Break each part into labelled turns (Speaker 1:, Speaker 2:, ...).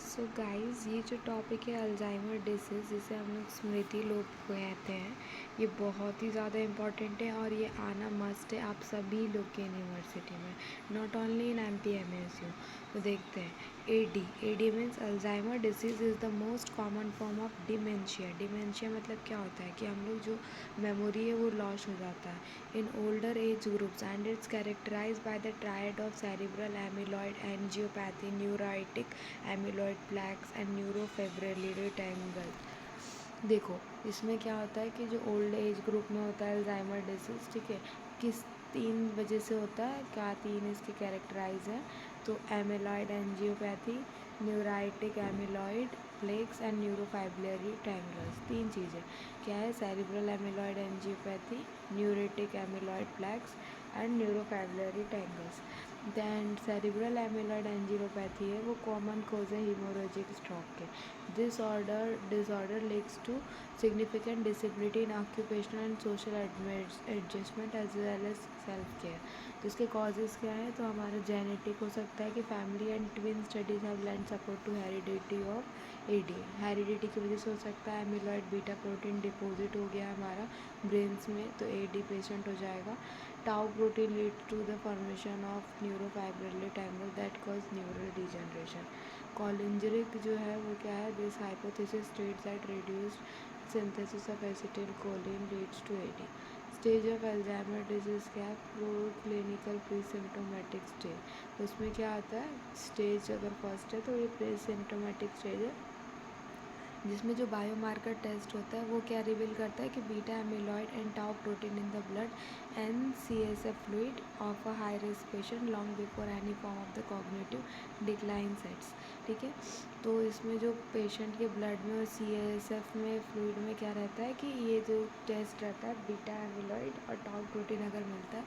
Speaker 1: So guys, ये जो topic है अल्जाइमर डिसीज़, जिसे हम लोग स्मृति लोप कहते हैं, ये बहुत ही ज़्यादा इम्पॉर्टेंट है और ये आना मस्ट है आप सभी लोग के यूनिवर्सिटी में, नॉट ओनली इन MPMSU। तो देखते हैं AD means Alzheimer disease is the most common form of dementia. Dementia मतलब क्या होता है कि हम लोग जो मेमोरी है वो लॉस हो जाता है in older age groups and it's characterize by the triad of cerebral amyloid angiopathy, neuritic amyloid plaques and neurofibrillary tangle. देखो, इसमें क्या होता है कि जो ओल्ड एज ग्रुप में होता है अल्जाइमर डिसीज़, ठीक है, किस 3 वजह से होता है, क्या 3 इसके कैरेक्टराइज हैं? तो amyloid angiopathy, neuritic amyloid plaques and neurofibrillary tangles. 3 चीज़ें क्या है? Cerebral amyloid angiopathy, neuritic amyloid plaques and neurofibrillary tangles. Then cerebral amyloid angiopathy है वो कॉमन कोज है हीमोरेजिक स्ट्रोक के। Disorder leads to significant disability in occupational and social adjustment as well as self care। तो इसके causes क्या है? तो हमारा जेनेटिक हो सकता है कि family and twin studies have lend support to heredity of AD। Heredity की वजह से हो सकता है एमिलॉइड बीटा प्रोटीन डिपॉजिट हो गया हमारा ब्रेन्स में, तो AD पेशेंट हो जाएगा। Tau protein lead to the formation of neurofibrillary tangle that cause neural degeneration. Cholinergic जो है वो क्या है? This hypothesis states that reduced synthesis of acetylcholine leads to AD। Stage of Alzheimer disease क्या है? Pro clinical pre symptomatic stage. उसमें क्या आता है? स्टेज अगर फर्स्ट है तो ये प्री सिम्टोमेटिक स्टेज है, जिसमें जो बायोमार्कर टेस्ट होता है वो क्या रिवील करता है कि beta amyloid and tau protein in the blood and CSF fluid of a high risk patient long before any form of the cognitive decline sets. ठीक है, तो इसमें जो पेशेंट के ब्लड में और CSF में फ्लूइड में क्या रहता है कि ये जो टेस्ट रहता है बीटा एमिलॉइड और टाउ प्रोटीन अगर मिलता है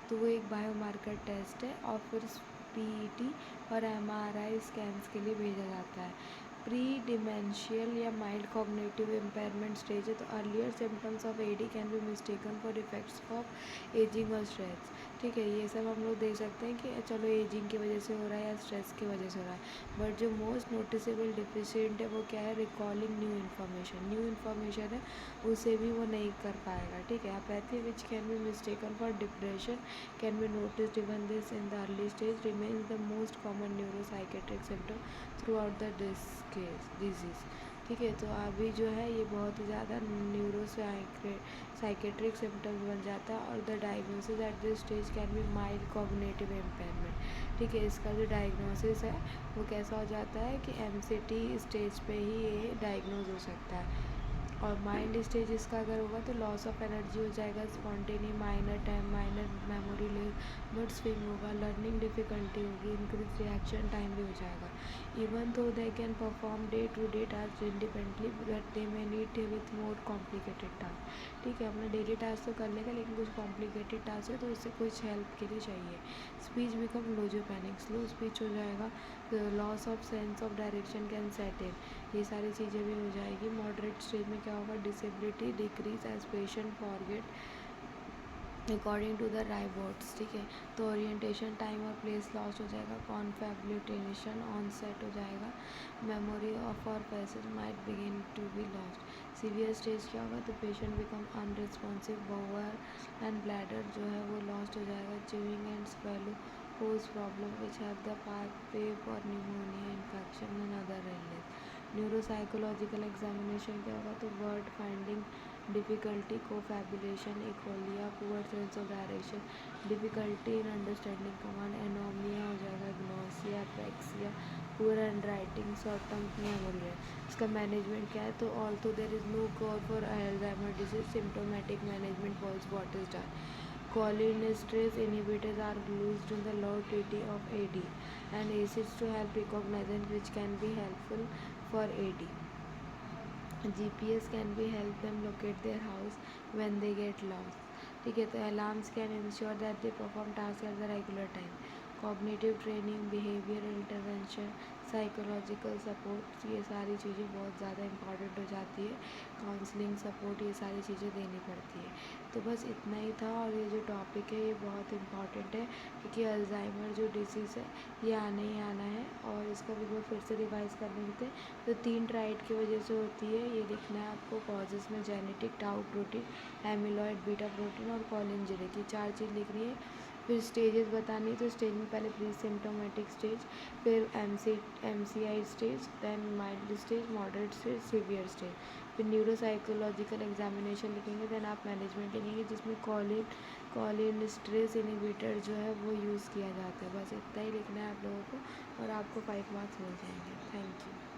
Speaker 1: तो वो एक बायोमार्कर टेस्ट है और फिर PET और MRI स्कैन्स के लिए भेजा जाता है। प्री डिमेंशियल या माइल्ड कॉग्निटिव इम्पेयरमेंट स्टेज है, तो earlier symptoms of AD can be mistaken for effects of ageing और स्ट्रेस। ठीक है, ये सब हम लोग देख सकते हैं कि चलो एजिंग की वजह से हो रहा है या स्ट्रेस की वजह से हो रहा है, बट जो मोस्ट नोटिसेबल डिफिशिएंट है वो क्या है? रिकॉलिंग न्यू इन्फॉर्मेशन है, उसे भी वो नहीं कर पाएगा। ठीक है, apathy which can be mistaken for depression can be noticed even this in the early stage remains the most common neuropsychiatric symptom through out the disease. ठीक है, तो अभी जो है ये बहुत ही ज़्यादा साइकेट्रिक सिम्टम्स बन जाता है और the diagnosis at this stage can be mild cognitive impairment. ठीक है, इसका जो डायग्नोसिस है वो कैसा हो जाता है कि MCT स्टेज पे ही ये डायग्नोज हो सकता है। और माइल्ड स्टेज इसका अगर होगा तो लॉस ऑफ एनर्जी हो जाएगा, spontaneous minor memory mood swing होगा, लर्निंग डिफ़िकल्टी होगी, इंक्रीज रिएक्शन टाइम भी हो जाएगा। Even though they can perform day to day task independently but they may need with more complicated task. ठीक है, अपना डेली टास्क तो कर लेगा लेकिन कुछ कॉम्प्लिकेटेड टास्क है तो उससे कुछ हेल्प के लिए चाहिए। Speech become logopenic, slow speech हो जाएगा, loss of sense of direction can set in, ये सारी चीज़ें भी हो जाएगी। मॉडरेट स्टेज में क्या होगा? Disability decrease as patient forget according to the Ribot's. ठीक है, तो ओरिएंटेशन टाइम और प्लेस लॉस हो जाएगा, कॉन्फेबुलेशन ऑन सेट हो जाएगा, मेमोरी ऑफ और passage might begin to be lost. Severe stage क्या होगा? तो patient become unresponsive, bowel and bladder जो है वो लॉस्ट हो जाएगा, chewing and swallow pose problem which have the pathway for pneumonia infection and other illness. Neuropsychological examination क्या होगा? तो word finding difficulty, confabulation, echolalia, poor sense of direction, difficulty in understanding command, anomia हो जाएगा, agnosia, apraxia, poor hand writing, short term memory है। इसका management क्या है? तो also there is no cure for Alzheimer disease, symptomatic management follows what is done. Cholinesterase inhibitors are used in the low TT of AD and acids to help recognition which can be helpful for AD. GPS can be help them locate their house when they get lost. ठीक है, तो alarms can ensure that they perform tasks at the regular time. Cognitive training, behavioral intervention, psychological support, ये सारी चीज़ें बहुत ज़्यादा important हो जाती है। काउंसलिंग सपोर्ट, ये सारी चीज़ें देनी पड़ती है। तो बस इतना ही था। और ये जो टॉपिक है ये बहुत इम्पॉर्टेंट है, क्योंकि अल्जाइमर जो डिसीज़ है ये आना ही आना है। और इसका भी मैं फिर से रिवाइज़ कर लेते हैं। तो 3 ट्राइड की वजह से होती है, ये लिखना है आपको। कॉजेज़ में genetic, tau protein, amyloid beta protein और कॉलिन जेनेटिक, ये 4 चीज़ लिख रही है। फिर स्टेजेस बतानी, तो स्टेज में पहले प्री सिम्टोमेटिक स्टेज, फिर MCI stage, then mild stage, moderate stage, severe stage. फिर न्यूरो साइकोलॉजिकल एग्जामिनेशन लिखेंगे, देन आप मैनेजमेंट लिखेंगे, जिसमें कॉलिन स्ट्रेस इनहिबिटर जो है वो यूज़ किया जाता है। बस इतना ही लिखना है आप लोगों को और आपको 5 मार्क्स मिल जाएंगे। Thank you.